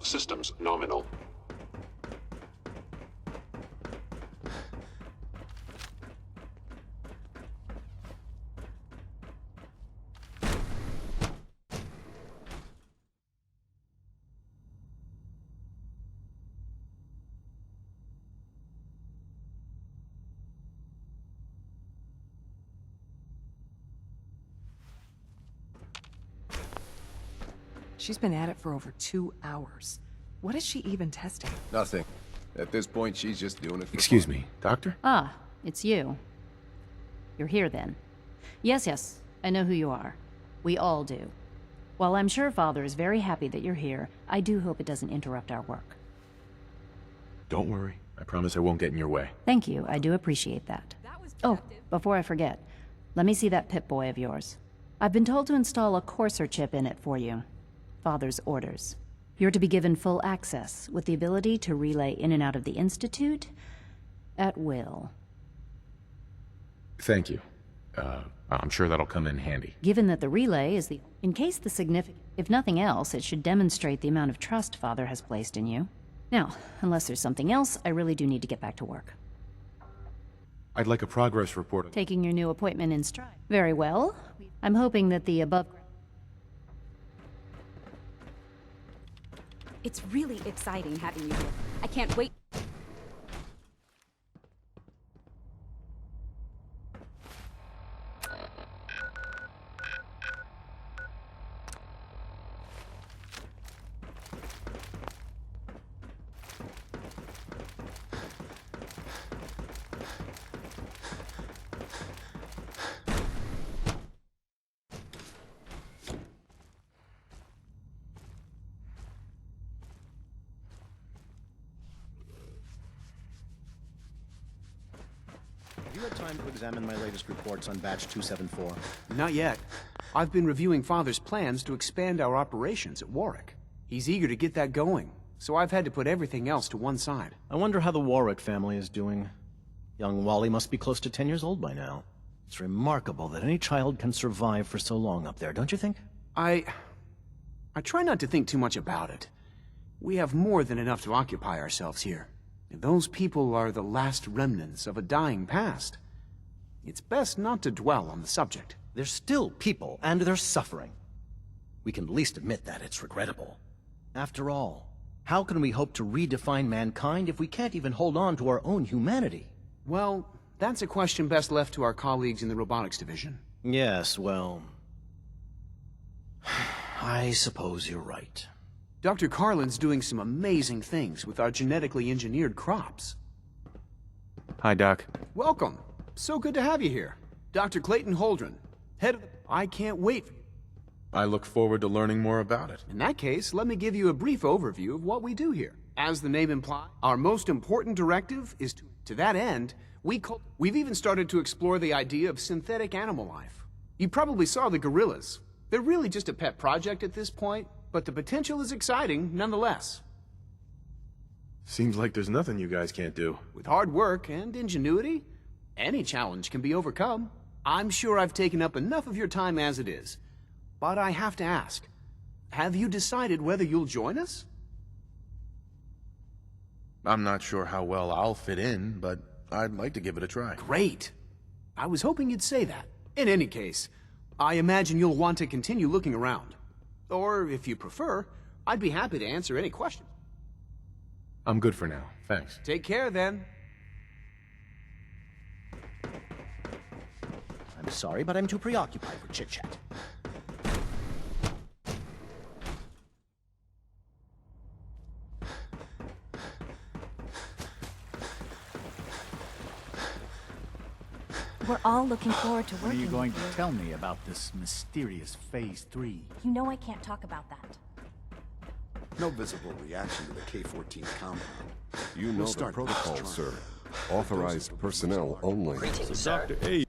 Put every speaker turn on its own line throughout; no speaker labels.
All systems nominal.
She's been at it for over 2 hours. What is she even testing?
Nothing. At this point, she's just doing it for
Excuse
fun.
me, Doctor?
Ah, it's you. You're here then. Yes, I know who you are. We all do. While I'm sure Father is very happy that you're here, I do hope it doesn't interrupt our work.
Don't worry. I promise I won't get in your way.
Thank you, I do appreciate that. Oh, before I forget, let me see that Pip-Boy of yours. I've been told to install a Courser chip in it for you. Father's orders. You're to be given full access, with the ability to relay in and out of the Institute at will.
Thank you. I'm sure that'll come in handy.
Given that the relay is in case the significant... If nothing else, it should demonstrate the amount of trust Father has placed in you. Now, unless there's something else, I really do need to get back to work.
I'd like a progress report.
Taking your new appointment in stride. Very well. I'm hoping that the above...
It's really exciting having you here. I can't wait.
Have you had time to examine my latest reports on Batch 274?
Not yet. I've been reviewing Father's plans to expand our operations at Warwick. He's eager to get that going, so I've had to put everything else to one side.
I wonder how the Warwick family is doing. Young Wally must be close to 10 years old by now. It's remarkable that any child can survive for so long up there, don't you think?
I try not to think too much about it. We have more than enough to occupy ourselves here. Those people are the last remnants of a dying past. It's best not to dwell on the subject.
They're still people, and they're suffering. We can at least admit that it's regrettable. After all, how can we hope to redefine mankind if we can't even hold on to our own humanity?
Well, that's a question best left to our colleagues in the robotics division.
Yes, well... I suppose you're right.
Dr. Carlin's doing some amazing things with our genetically engineered crops.
Hi, Doc.
Welcome. So good to have you here. Dr. Clayton Holdren, head of the... I can't wait.
I look forward to learning more about it.
In that case, let me give you a brief overview of what we do here. As the name implies, our most important directive is to that end, we've even started to explore the idea of synthetic animal life. You probably saw the gorillas. They're really just a pet project at this point, but the potential is exciting nonetheless.
Seems like there's nothing you guys can't do.
With hard work and ingenuity, any challenge can be overcome. I'm sure I've taken up enough of your time as it is. But I have to ask, have you decided whether you'll join us?
I'm not sure how well I'll fit in, but I'd like to give it a try.
Great. I was hoping you'd say that. In any case, I imagine you'll want to continue looking around. Or, if you prefer, I'd be happy to answer any questions.
I'm good for now, thanks.
Take care, then.
I'm sorry, but I'm too preoccupied for chit-chat.
We're all looking forward to working
What are you going
with
to tell me about this mysterious Phase 3?
You know I can't talk about that.
No visible reaction to the K-14 compound.
You know
We'll
the
start
protocol,
strong.
sir. Authorized personnel only.
Dr. A.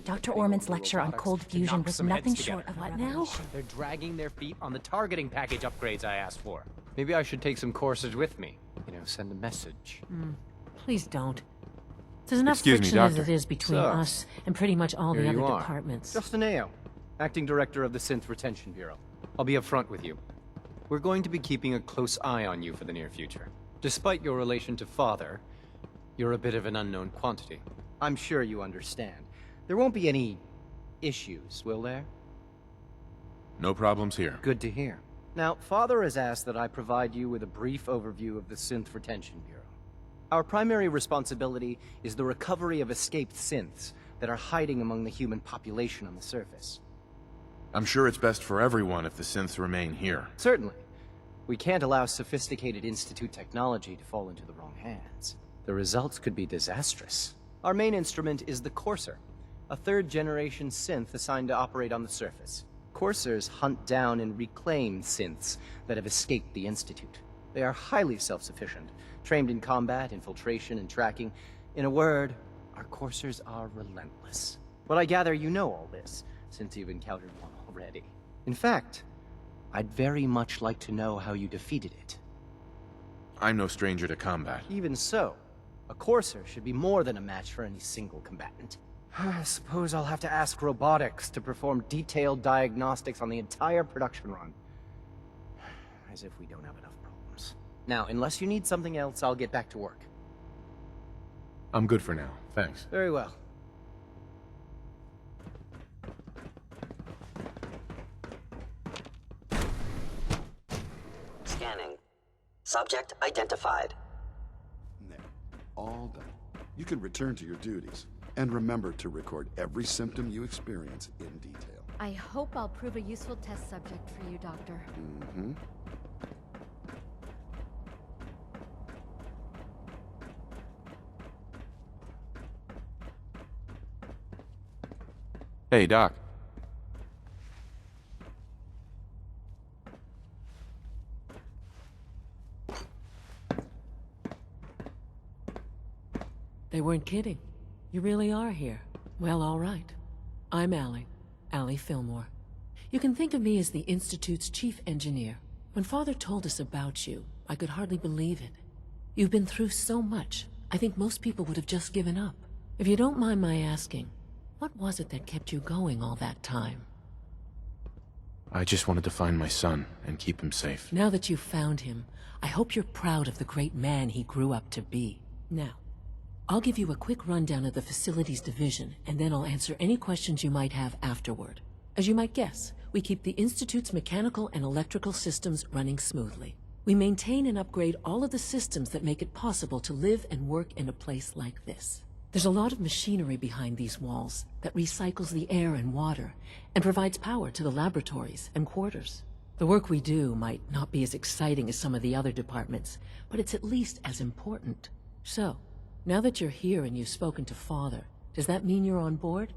Dr. Orman's lecture on cold fusion was nothing short of a revelation.
They're dragging their feet on the targeting package upgrades I asked for. Maybe I should take some courses with me. You know, send a message.
Please don't. There's enough
Excuse me,
friction as
Doctor.
it is between us and pretty much all the
Here
other
you are.
departments.
Justin Ao, Acting Director of the Synth Retention Bureau. I'll be up front with you. we're going to be keeping a close eye on you for the near future. Despite your relation to Father, you're a bit of an unknown quantity. I'm sure you understand. There won't be any issues, will there?
No problems here.
Good to hear. Now, Father has asked that I provide you with a brief overview of the Synth Retention Bureau. Our primary responsibility is the recovery of escaped synths that are hiding among the human population on the surface.
I'm sure it's best for everyone if the synths remain here.
Certainly. We can't allow sophisticated Institute technology to fall into the wrong hands. The results could be disastrous. Our main instrument is the Courser, a third-generation synth assigned to operate on the surface. Coursers hunt down and reclaim synths that have escaped the Institute. They are highly self-sufficient, trained in combat, infiltration, and tracking. In a word, our Coursers are relentless. But I gather you know all this, since you've encountered one already. In fact, I'd very much like to know how you defeated it.
I'm no stranger to combat.
Even so, a Courser should be more than a match for any single combatant. I suppose I'll have to ask robotics to perform detailed diagnostics on the entire production run. As if we don't have enough problems. Now, unless you need something else, I'll get back to work.
I'm good for now, thanks.
Very well.
Scanning. Subject identified.
There. All done. You can return to your duties. And remember to record every symptom you experience in detail.
I hope I'll prove a useful test subject for you, Doctor.
Mm-hmm.
Hey, Doc.
They weren't kidding. You really are here. Well, all right. I'm Allie Fillmore. You can think of me as the Institute's chief engineer. When Father told us about you, I could hardly believe it. You've been through so much, I think most people would have just given up. If you don't mind my asking, what was it that kept you going all that time?
I just wanted to find my son and keep him safe.
Now that you've found him, I hope you're proud of the great man he grew up to be. Now, I'll give you a quick rundown of the Facilities Division, and then I'll answer any questions you might have afterward. As you might guess, we keep the Institute's mechanical and electrical systems running smoothly. We maintain and upgrade all of the systems that make it possible to live and work in a place like this. There's a lot of machinery behind these walls that recycles the air and water and provides power to the laboratories and quarters. The work we do might not be as exciting as some of the other departments, but it's at least as important. So, now that you're here and you've spoken to Father, does that mean you're on board?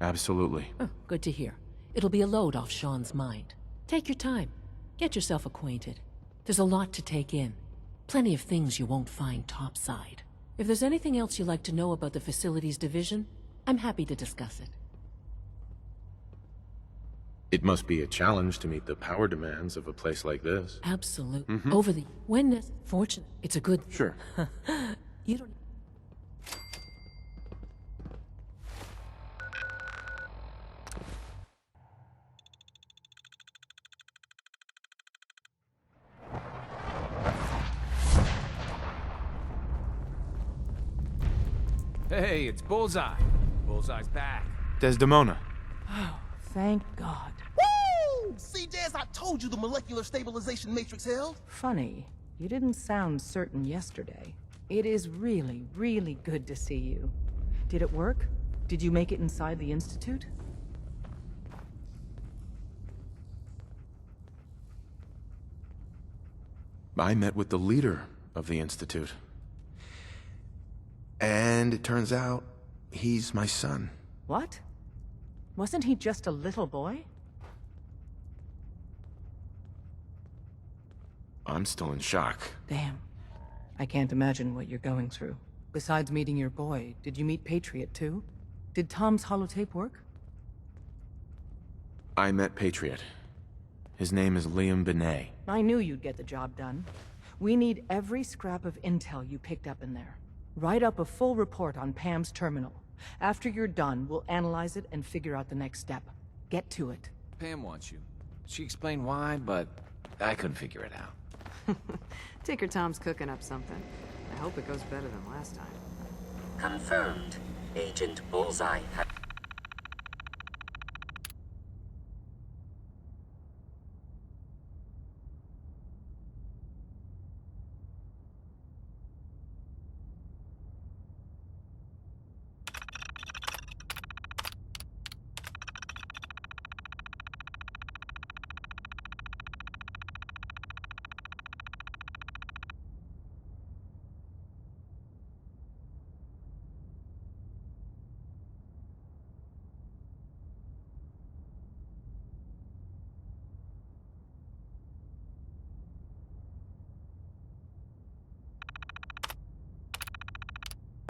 Absolutely.
Oh, good to hear. It'll be a load off Sean's mind. Take your time. Get yourself acquainted. There's a lot to take in. Plenty of things you won't find topside. If there's anything else you'd like to know about the Facilities Division, I'm happy to discuss it.
It must be a challenge to meet the power demands of a place like this.
Absolutely. When fortunate, it's a good...
Sure.
You don't...
Hey, it's Bullseye. Bullseye's back.
Desdemona.
Oh, thank God.
Woo! CJ, as I told you, the molecular stabilization matrix held.
Funny, you didn't sound certain yesterday. It is really, really good to see you. Did it work? Did you make it inside the Institute?
I met with the leader of the Institute. And it turns out, he's my son.
What? Wasn't he just a little boy?
I'm still in shock.
Damn. I can't imagine what you're going through. Besides meeting your boy, did you meet Patriot too? Did Tom's holotape work?
I met Patriot. His name is Liam Benet.
I knew you'd get the job done. We need every scrap of intel you picked up in there. Write up a full report on Pam's terminal. After you're done, we'll analyze it and figure out the next step. Get to it.
Pam wants you. She explained why, but I couldn't figure it out.
Tinker Tom's cooking up something. I hope it goes better than last time.
Confirmed. Agent Bullseye has...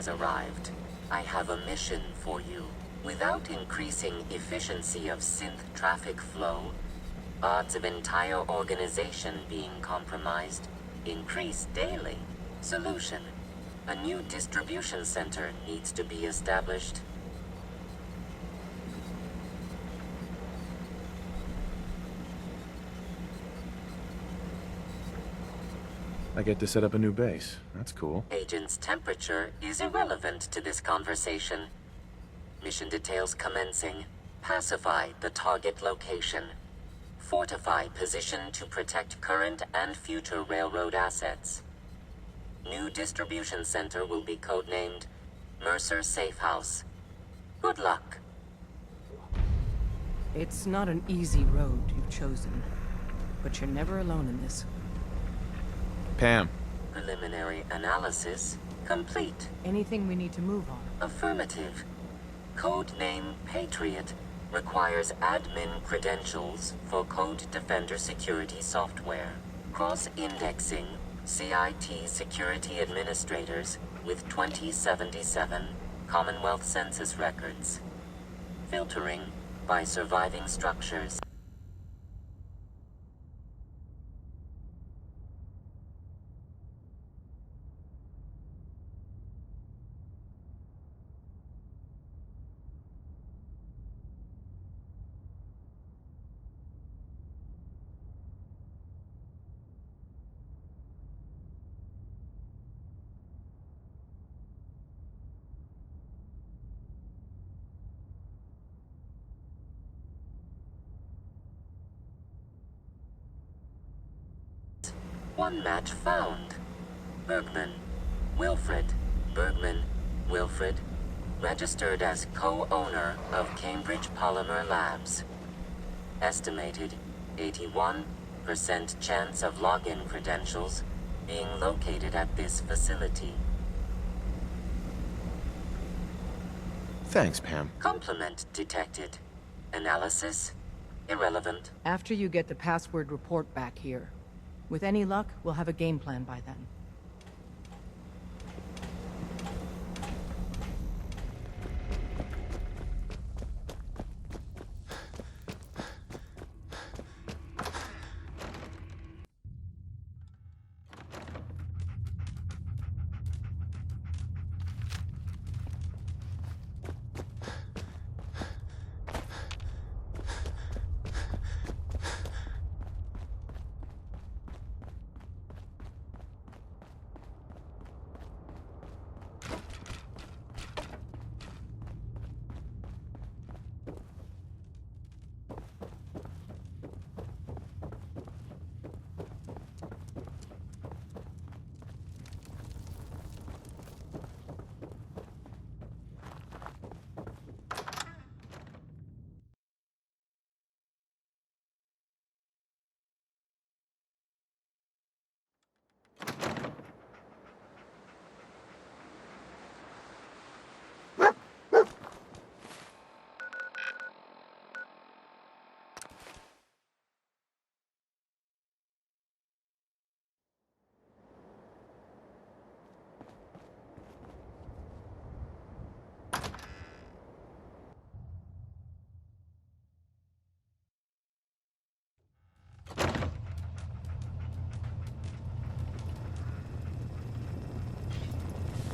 arrived. I have a mission for you. Without increasing efficiency of synth traffic flow, odds of entire organization being compromised increase daily. Solution: a new distribution center needs to be established.
I get to set up a new base. That's cool.
Agent's temperature is irrelevant to this conversation. Mission details commencing. Pacify the target location. Fortify position to protect current and future railroad assets. New distribution center will be codenamed Mercer Safe House. Good luck.
It's not an easy road you've chosen, but you're never alone in this.
Pam.
Preliminary analysis complete.
Anything we need to move on?
Affirmative. Codename Patriot requires admin credentials for Code Defender security software. Cross-indexing CIT security administrators with 2077 Commonwealth Census records. Filtering by surviving structures. One match found. Bergman, Wilfred. Bergman, Wilfred. Registered as co-owner of Cambridge Polymer Labs. Estimated 81% chance of login credentials being located at this facility.
Thanks, Pam.
Complement detected. Analysis irrelevant.
After you get the password report back here. With any luck, we'll have a game plan by then.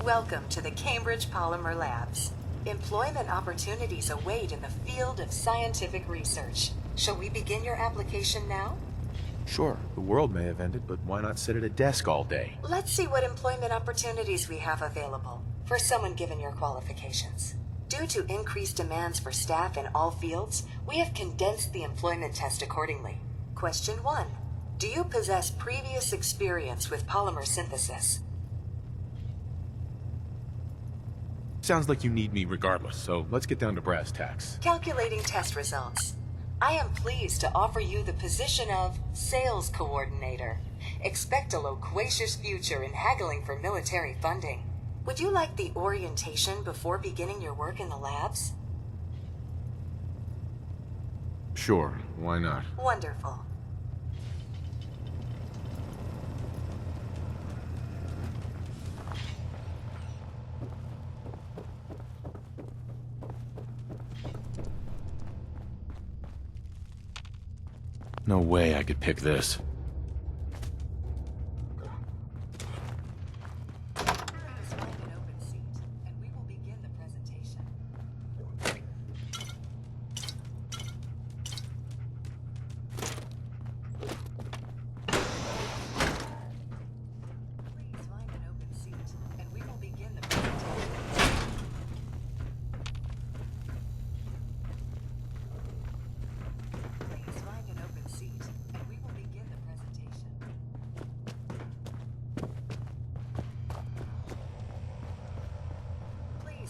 Welcome to the Cambridge Polymer Labs. Employment opportunities await in the field of scientific research. Shall we begin your application now?
Sure, the world may have ended, but why not sit at a desk all day?
Let's see what employment opportunities we have available for someone given your qualifications. Due to increased demands for staff in all fields, we have condensed the employment test accordingly. Question 1. Do you possess previous experience with polymer synthesis?
Sounds like you need me regardless, so let's get down to brass tacks.
Calculating test results. I am pleased to offer you the position of Sales Coordinator. Expect a loquacious future in haggling for military funding. Would you like the orientation before beginning your work in the labs?
Sure, why not?
Wonderful.
No way I could pick this.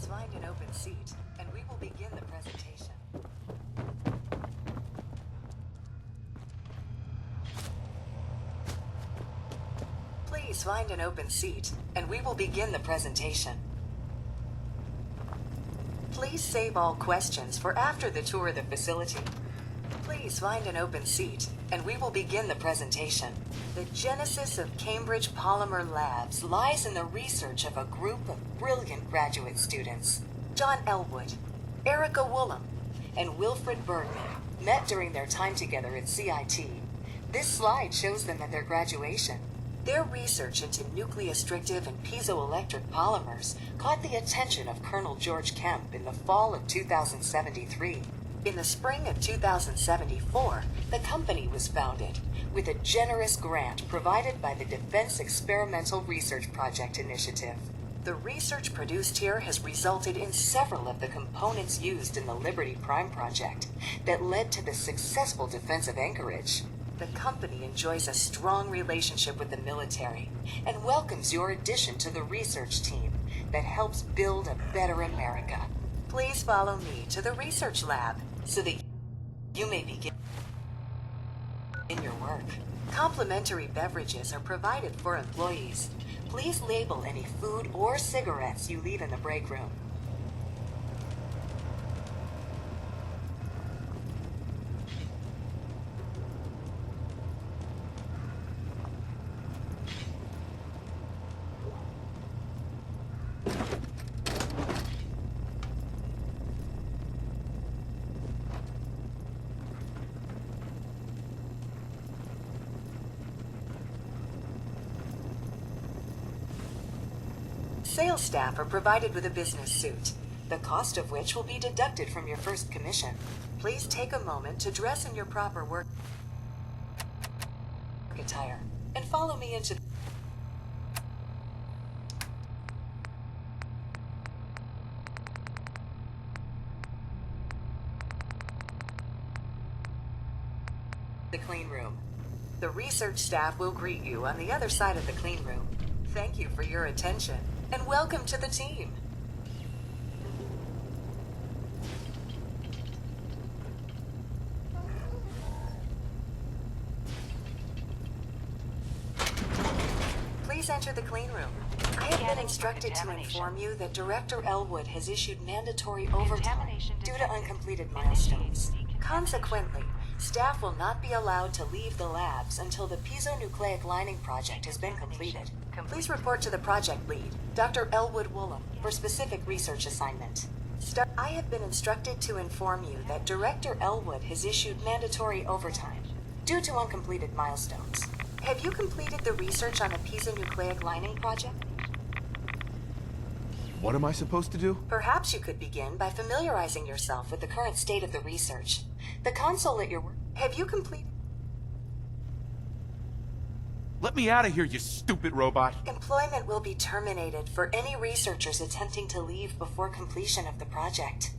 Find an open seat, and we will begin the presentation. Please find an open seat, and we will begin the presentation. Please save all questions for after the tour of the facility. Please find an open seat, and we will begin the presentation. The genesis of Cambridge Polymer Labs lies in the research of a group of brilliant graduate students. John Elwood, Erica Woolham, and Wilfred Bergman met during their time together at CIT. This slide shows them at their graduation. Their research into nucleostrictive and piezoelectric polymers caught the attention of Colonel George Kemp in the fall of 2073. In the spring of 2074, the company was founded, with a generous grant provided by the Defense Experimental Research Project Initiative. The research produced here has resulted in several of the components used in the Liberty Prime project that led to the successful defense of Anchorage. The company enjoys a strong relationship with the military and welcomes your addition to the research team that helps build a better America. Please follow me to the research lab so that you may begin your work. Complimentary beverages are provided for employees. Please label any food or cigarettes you leave in the break room. Sales staff are provided with a business suit, the cost of which will be deducted from your first commission. Please take a moment to dress in your proper work attire and follow me into the clean room. The research staff will greet you on the other side of the clean room. Thank you for your attention, and welcome to the team. Please enter the clean room. I have been instructed to inform you that Director Elwood has issued mandatory overtime due to uncompleted milestones. Consequently, staff will not be allowed to leave the labs until the piezonucleic lining project has been completed. Please report to the project lead, Dr. Elwood Woolham, for specific research assignment. I have been instructed to inform you that Director Elwood has issued mandatory overtime due to uncompleted milestones. Have you completed the research on the piezonucleic lining project?
What am I supposed to do?
Perhaps you could begin by familiarizing yourself with the current state of the research. The console at your work. Have you completed?
Let me out of here, you stupid robot.
Employment will be terminated for any researchers attempting to leave before completion of the project.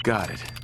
Got it.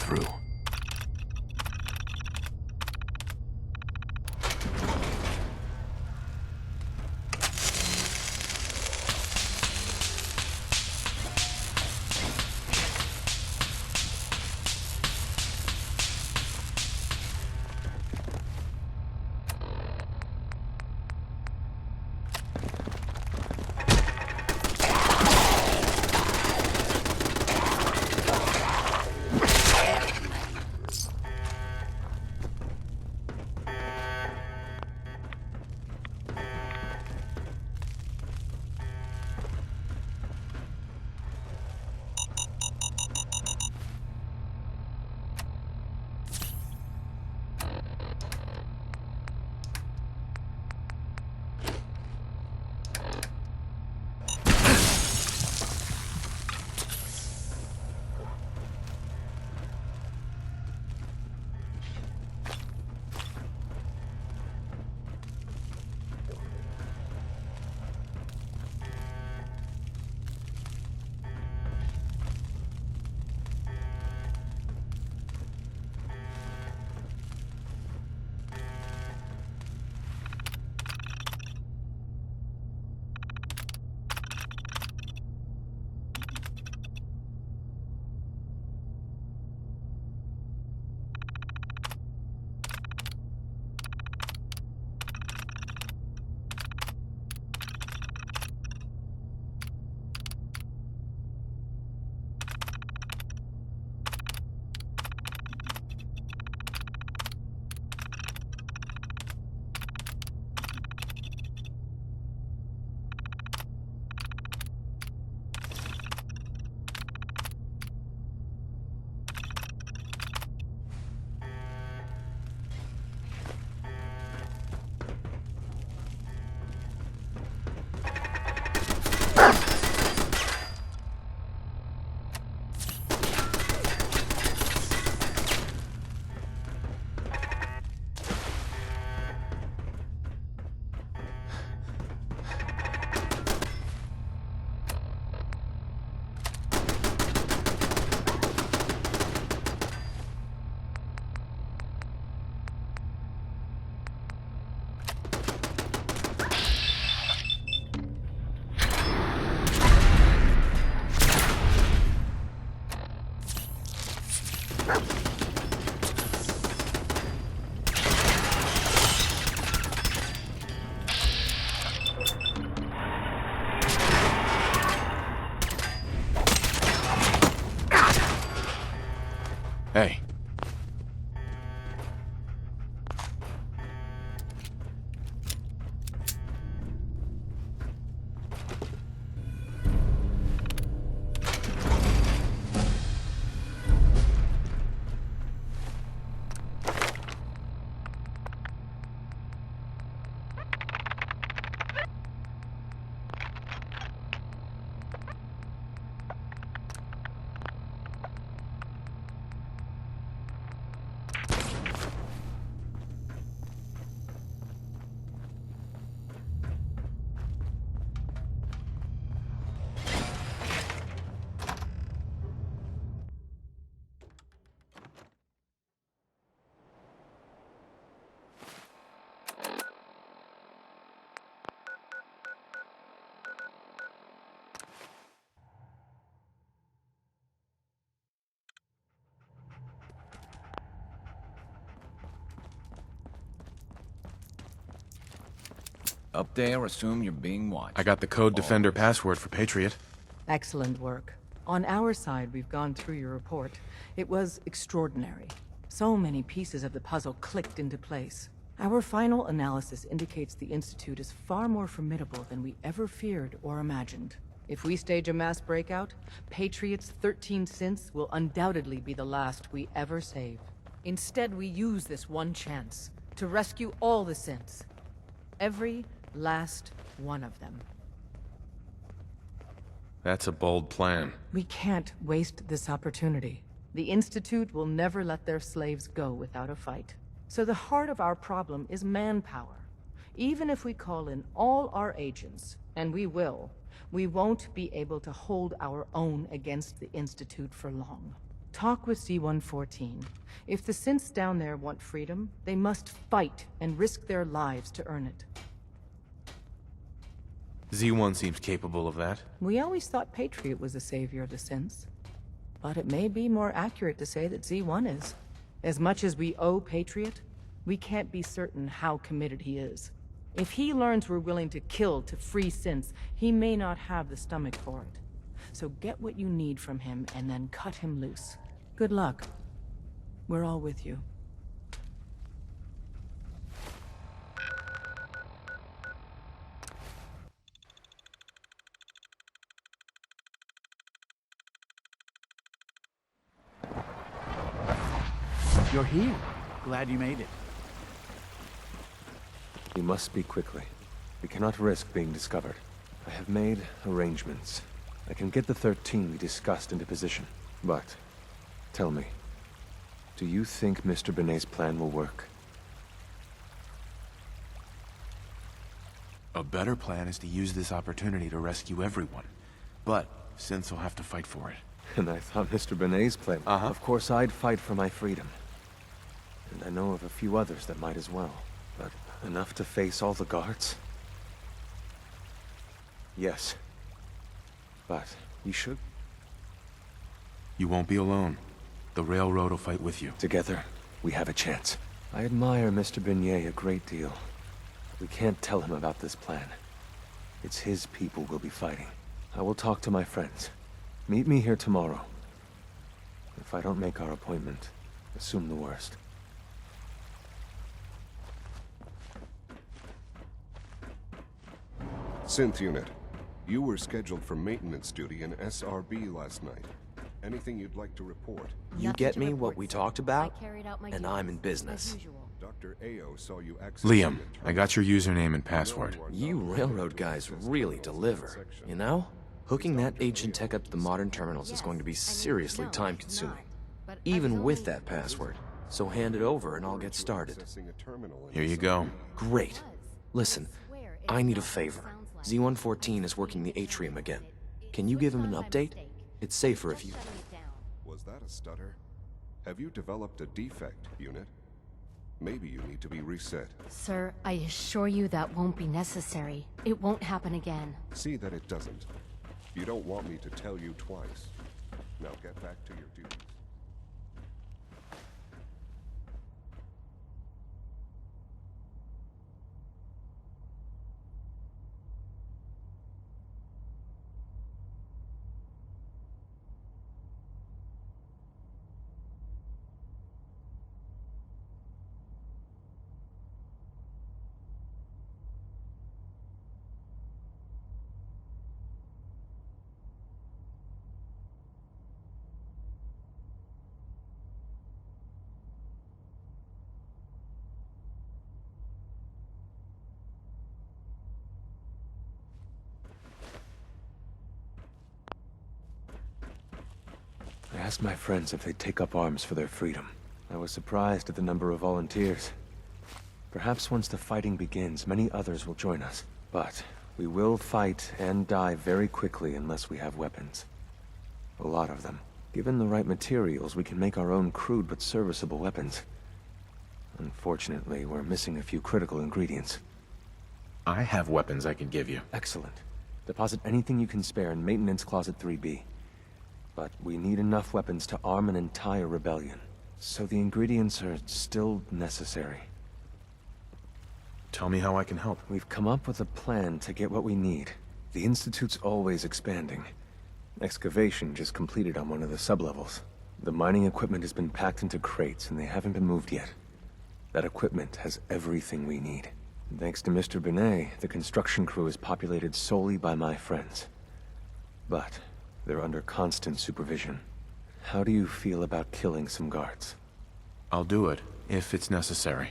through.
Hey.
Up there, assume you're being watched.
I got the Code Defender password for Patriot.
Excellent work. On our side, we've gone through your report. It was extraordinary. So many pieces of the puzzle clicked into place. Our final analysis indicates the Institute is far more formidable than we ever feared or imagined. If we stage a mass breakout, Patriot's 13 synths will undoubtedly be the last we ever save. Instead, we use this one chance to rescue all the synths. Every last one of them.
That's a bold plan.
We can't waste this opportunity. The Institute will never let their slaves go without a fight. So the heart of our problem is manpower. Even if we call in all our agents, and we will, we won't be able to hold our own against the Institute for long. Talk with Z-114. If the synths down there want freedom, they must fight and risk their lives to earn it.
Z1 seems capable of that.
We always thought Patriot was the savior of the synths. But it may be more accurate to say that Z1 is. As much as we owe Patriot, we can't be certain how committed he is. If he learns we're willing to kill to free synths, he may not have the stomach for it. So get what you need from him and then cut him loose. Good luck. We're all with you.
You're here. Glad you made it.
We must speak quickly. We cannot risk being discovered. I have made arrangements. I can get the 13 we discussed into position. But, tell me, do you think Mr. Benet's plan will work?
A better plan is to use this opportunity to rescue everyone. But, synths will have to fight for it.
And I thought Mr. Benet's plan... Of course I'd fight for my freedom. And I know of a few others that might as well. But enough to face all the guards? Yes. But you should...
You won't be alone. The Railroad will fight with you.
Together, we have a chance. I admire Mr. Benet a great deal. We can't tell him about this plan. It's his people we'll be fighting. I will talk to my friends. Meet me here tomorrow. If I don't make our appointment, assume the worst.
Synth unit, you were scheduled for maintenance duty in SRB last night. Anything you'd like to report?
You get me what we talked about, and I'm in business.
Dr. Ayo saw you access...
Liam, I got your username and password.
You railroad guys really deliver, you know? Hooking that ancient tech up to the modern terminals is going to be seriously time-consuming. Even with that password. So hand it over and I'll get started.
Here you go.
Great. Listen, I need a favor. Z-114 is working the atrium again. Can you give him an update? It's safer if you...
Was that a stutter? Have you developed a defect, unit? Maybe you need to be reset.
Sir, I assure you that won't be necessary. It won't happen again.
See that it doesn't. You don't want me to tell you twice. Now get back to your duties.
asked my friends if they'd take up arms for their freedom. I was surprised at the number of volunteers. Perhaps once the fighting begins, many others will join us. But we will fight and die very quickly unless we have weapons. A lot of them. Given the right materials, we can make our own crude but serviceable weapons. Unfortunately, we're missing a few critical ingredients.
I have weapons I can give you.
Excellent. Deposit anything you can spare in Maintenance Closet 3B. But we need enough weapons to arm an entire rebellion. So the ingredients are still necessary.
Tell me how I can help.
We've come up with a plan to get what we need. The Institute's always expanding. Excavation just completed on one of the sublevels. The mining equipment has been packed into crates and they haven't been moved yet. That equipment has everything we need. Thanks to Mr. Binet, the construction crew is populated solely by my friends. But they're under constant supervision. How do you feel about killing some guards?
I'll do it, if it's necessary.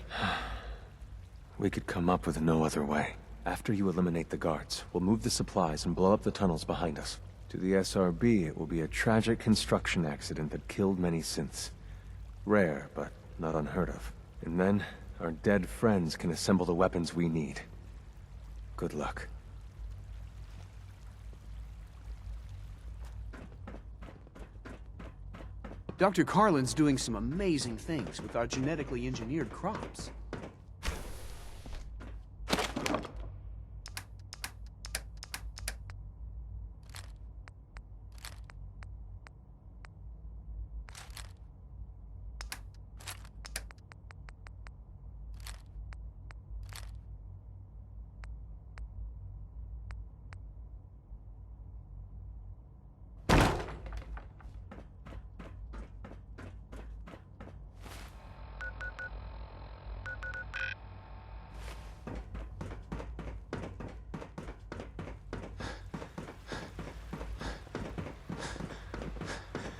We could come up with no other way. After you eliminate the guards, we'll move the supplies and blow up the tunnels behind us. To the SRB, it will be a tragic construction accident that killed many synths. Rare, but not unheard of. And then, our dead friends can assemble the weapons we need. Good luck.
Dr. Carlin's doing some amazing things with our genetically engineered crops.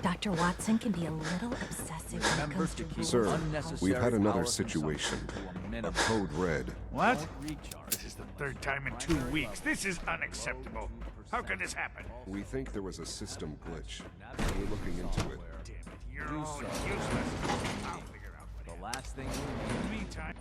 Dr. Watson can be a little obsessive when it comes to rules.
Sir, we've had another situation. A code red.
What? This is the third time in 2 weeks. This is unacceptable. How could this happen?
We think there was a system glitch. We're looking into it.
Damn it, you're all useless. I'll figure out what the last thing in the meantime.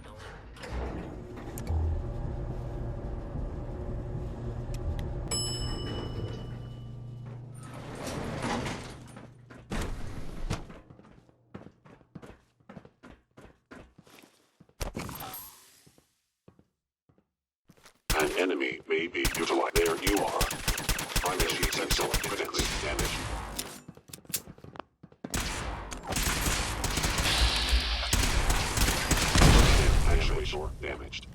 An enemy may be utilized. There you are. My machines and so critically damaged. Actuator damaged.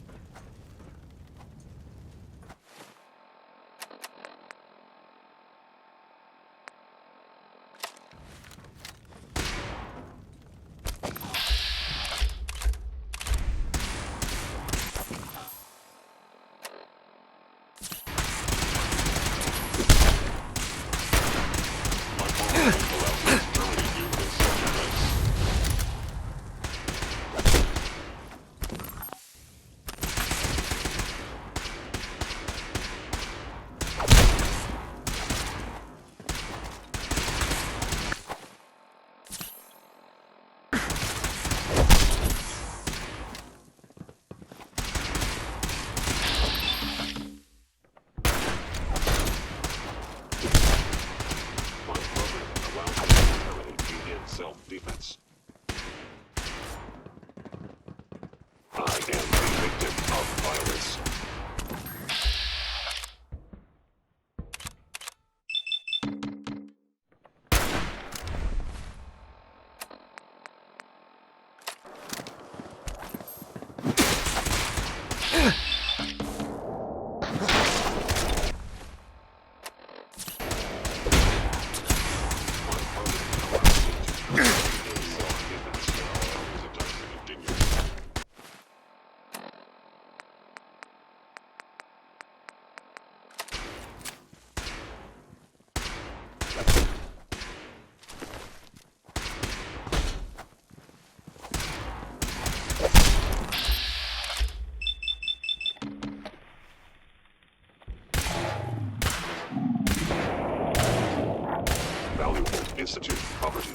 Institute property.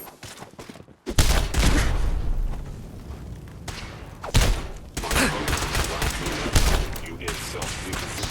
You in self-defense.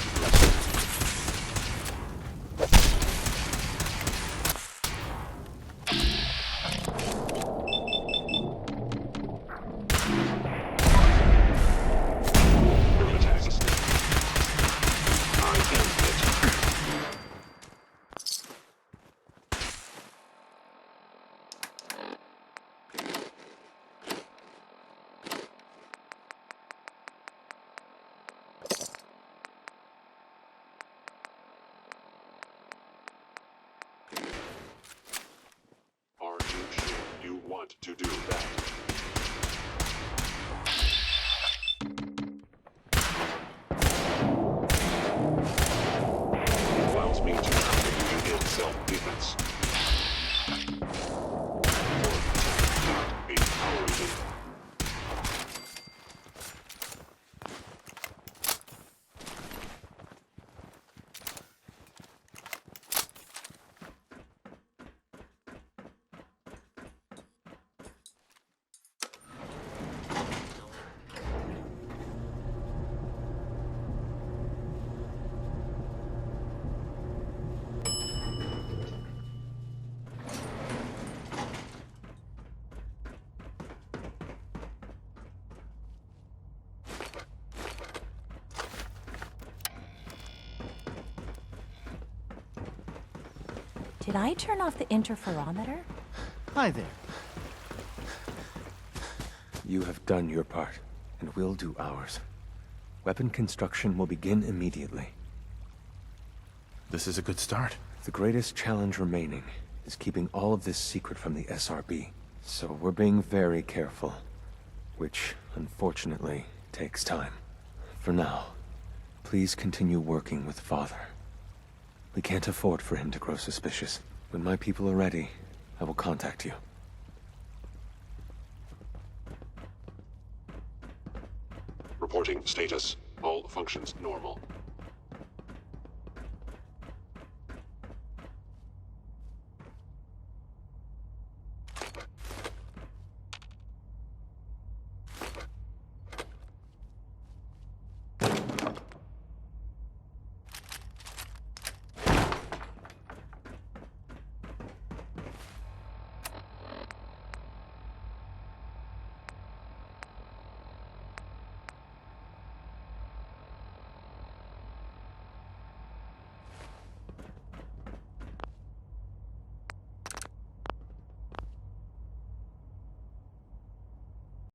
Are you sure you want to do that? Allows me to counter you in self-defense. Your attack cannot be tolerated.
Did I turn off the interferometer?
Hi there.
You have done your part, and we'll do ours. Weapon construction will begin immediately.
This is a good start.
The greatest challenge remaining is keeping all of this secret from the SRB. So we're being very careful, which, unfortunately, takes time. For now, please continue working with Father. We can't afford for him to grow suspicious. When my people are ready, I will contact you.
Reporting status. All functions normal.